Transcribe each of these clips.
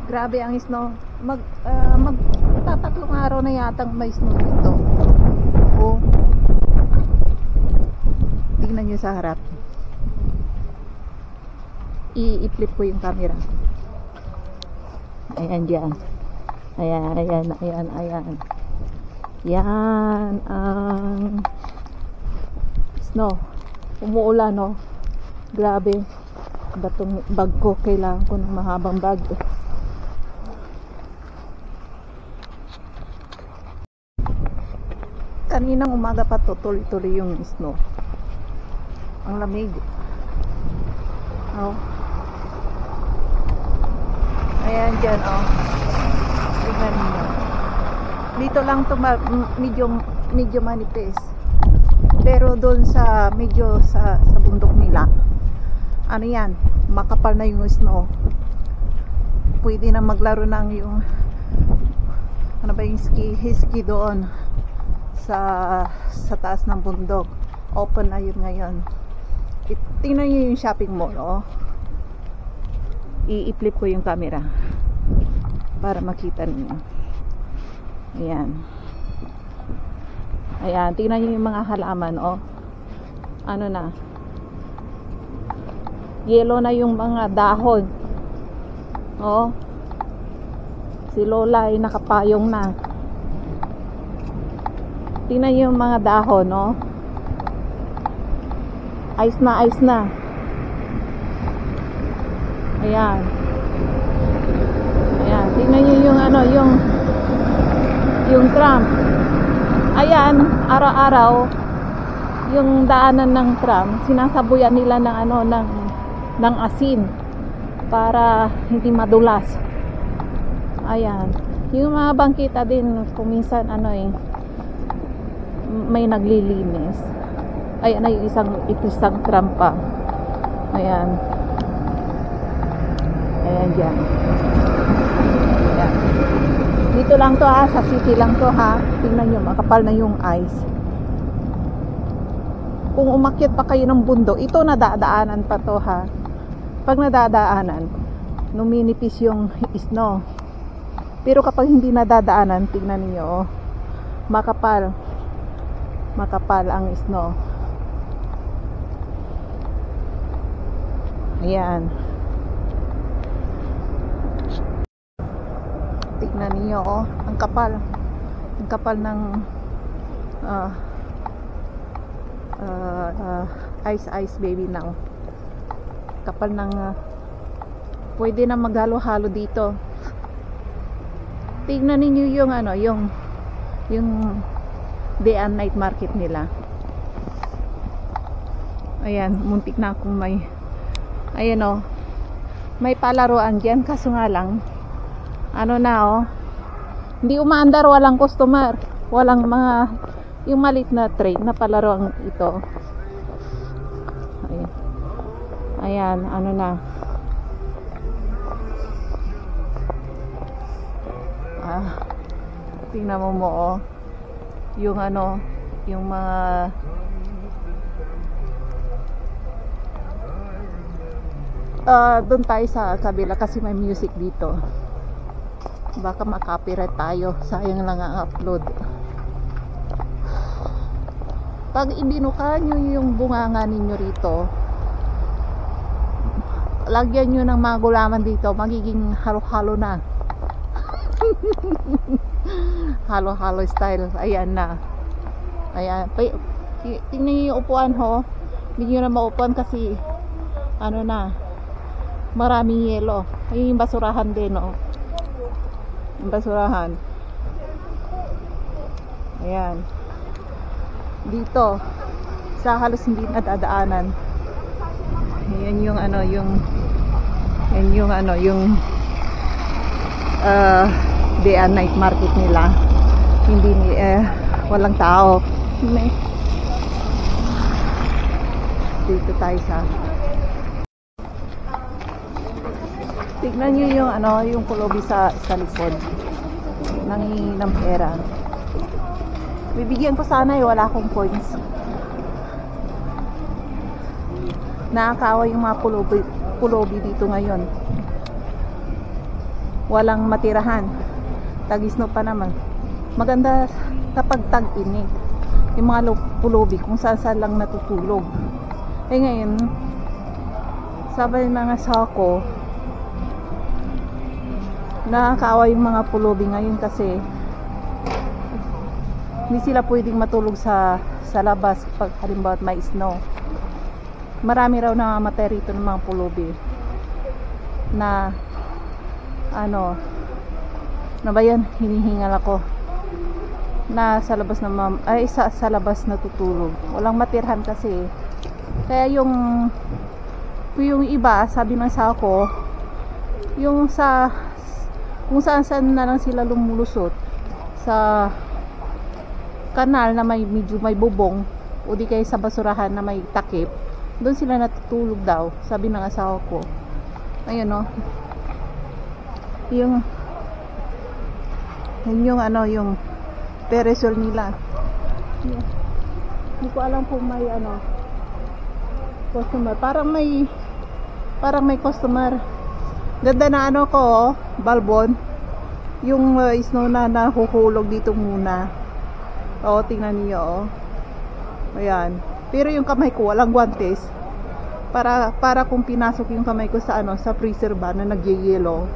Grabe ang snow. Magtatatlong araw na yatang may snow dito. Oh. Tingnan nyo sa harap. I-flip ko yung camera. Ayan dyan. Ayan. Yan ang snow. Umuulan, no? Grabe. Batong bag ko. Kailangan ko ng mahabang bag. Kaninang umaga pa to, tuloy-tuloy yung snow. Ang lamig. Oh. Ayan dyan, oh. Tignan niyo. Dito lang to medyo manipis. Pero doon sa medyo sa bundok nila, ano yan, makapal na yung snow. Pwede na maglaro ng yung ano ba yung ski doon sa taas ng bundok. Open na yun ngayon. Tingnan nyo yung shopping mall, oh. I-flip ko yung camera para makita niyo. Ayan, tingnan nyo yung mga halaman, oh. Ano na, yellow na yung mga dahon, oh. Si Lola ay nakapayong na. Tingnan nyo yung mga dahon, oh. Ice na. Ayan, tingnan nyo yung ano, yung tram. Ayan, araw-araw yung daanan ng tram, sinasabuyan nila ng ano, ng asin para hindi madulas. Ayan, yung mga bangkita din kung minsan ano may naglilinis. Ayan na yung isang tram pa. Ayan dyan. Ayan. Dito lang to, ha, sa city lang to, ha. Tingnan nyo, makapal na yung ice. Kung umakyat pa kayo ng bundok, ito nadadaanan pa to, ha. Pag nadadaanan, numinipis yung snow. Pero kapag hindi nadadaanan, tingnan niyo, oh, makapal ang snow. Ayan. Tignan niyo, oh, ang kapal ng ice baby now. Kapal ng pwede na maghalo-halo dito. Tignan niyo yung ano, yung day and night market nila. Ayan, muntik na akong ayan, oh, may palaruan dyan, kaso nga lang ano na, oh, hindi umaandar, walang customer, walang mga yung malit na train na palaruan ito. Ayan, ano na, tingnan mo, oh, yung ano, yung mga doon tayo sa kabila kasi may music dito. Baka makapiright tayo, sayang lang ang upload. Pag ibinuka nyo yung bunganga ninyo rito, lagyan nyo ng mga gulaman dito, magiging halo-halo na. Halo-halo style. Ayan na. Ayan, tingnan nyo yung upuan, ho. Hindi nyo na maupuan kasi ano na, maraming yelo. Ayun yung basurahan din, oh. Yung basurahan. Ayan. Dito sa halos hindi nadadaanan. Ayan yung ano, yung day and night market nila. Hindi walang tao. Dito tayo sa, tignan nyo yung ano, yung pulubi sa likod. Nangingi ng pera. Bibigyan ko sana, wala akong coins. Nakakawa yung mga pulubi dito ngayon. walang matirahan. Tag-snow pa naman. Maganda kapag tag-init. Yung mga pulubi kung saan lang natutulog. Eh ngayon, sabi ng asawa ko, nakakaawa yung mga pulubi ngayon kasi hindi sila pwedeng matulog sa labas pag halimbawa may snow. Marami raw namamatay rito ng mga pulubi na ano na ba yan, hinihingal ako na sa labas na sa labas natutulog. Walang matirhan kasi. Kaya yung iba, sabi ng asawa ko, yung kung saan na lang sila lumulusot sa kanal na medyo may bubong o di kaya sa basurahan na may takip, doon sila natutulog daw, sabi ng asawa ko. Ayun no, yung yung parasol nila. Hindi ko alam kung may customer. Parang may customer. Ganda na ko, balbon. Yung snow na nahuhulog dito muna. Oo, tingnan niyo, oh. Ayan. Pero yung kamay ko walang guantes. Para kung pinasok yung kamay ko sa sa freezer ba na nagyeyelo.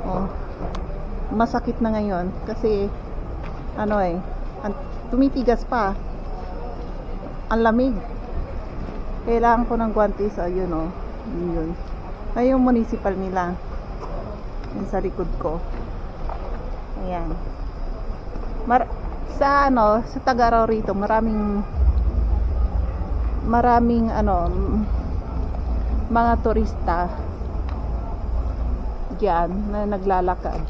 Oh. Masakit na ngayon kasi tumitigas pa. Ang lamig. Kailangan ko ng guantes. Ayun, oh. Yun. Ay, yung municipal nila. Yung sa likod ko. Ayan. Sa Tagaraw rito, maraming mga turista diyan na naglalakad.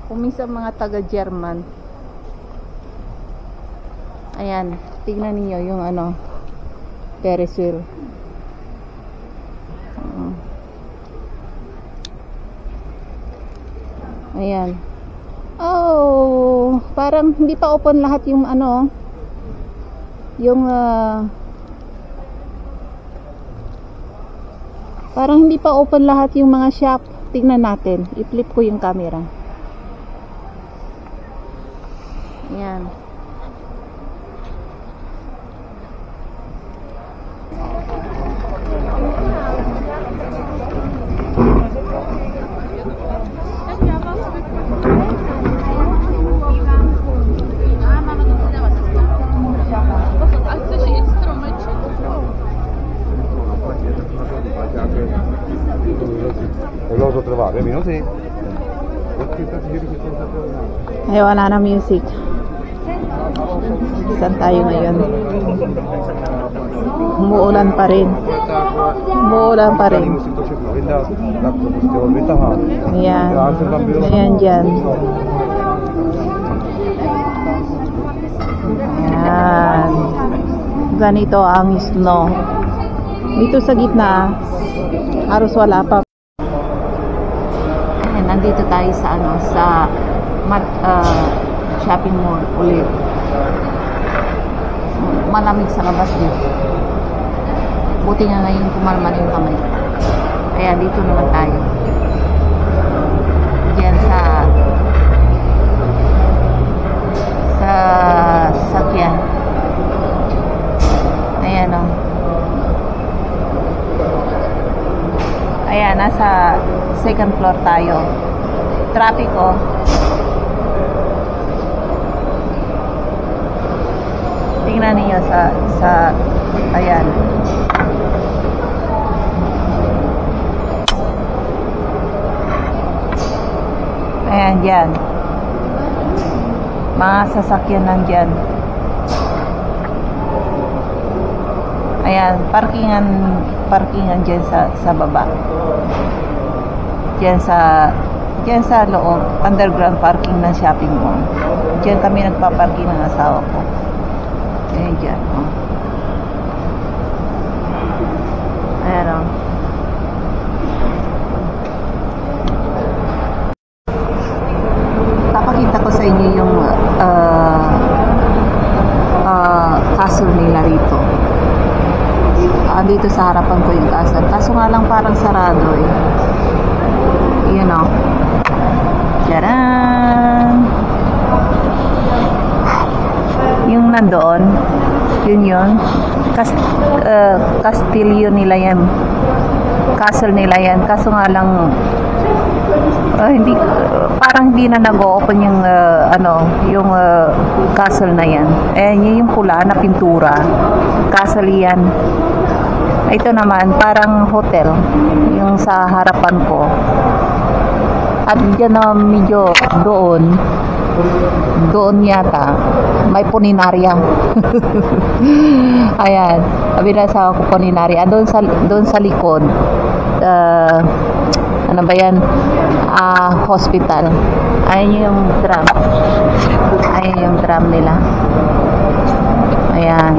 Kung minsan mga taga-German. Ayan, tingnan niyo yung parasol. Ayan. Oh, parang hindi pa open lahat yung parang hindi pa open lahat yung mga shop. Tingnan natin. I-flip ko yung camera. Ayan. Ay, wala na music. Saan tayo ngayon? Umuulan pa rin. Umuulan pa rin. Ayan. Ayan dyan. Ayan. Ganito ang snow. Dito sa gitna, halos wala pa. Ayan, nandito tayo sa shopping mall ulit. Malamig sa labas dito. Buti nga ngayon kumalma yung kamay. Kaya dito naman tayo. Diyan sa sakyan. Ayan o. Ayan, nasa second floor tayo. Traffic o. Tingnan niyo sa ayan. Ayan dyan. Mga sasakyan nandyan. Ayan, parkingan dyan sa baba. Dyan sa loob, underground parking ng shopping mall. Dyan kami nagpaparking ng asawa ko. Ayan dyan, oh. Ayan, oh. Papakita ko sa inyo yung castle nila rito. Dito sa harapan ko yung castle. Kaso nga lang parang sarado eh. You know. Charan! Yung nandoon, yun. Castillo nila yan. Castle nila yan. Kaso nga lang, hindi, parang hindi na nag-open yung, yung castle na yan. Yung pula na pintura. Castle yan. Ito naman, parang hotel. Yung sa harapan ko. At dyan na medyo doon yata may puninarya. Ayan, sabi na sa ako puninarya doon sa likod. Ano ba yan? Hospital. Ayan yung tram nila. Ayan.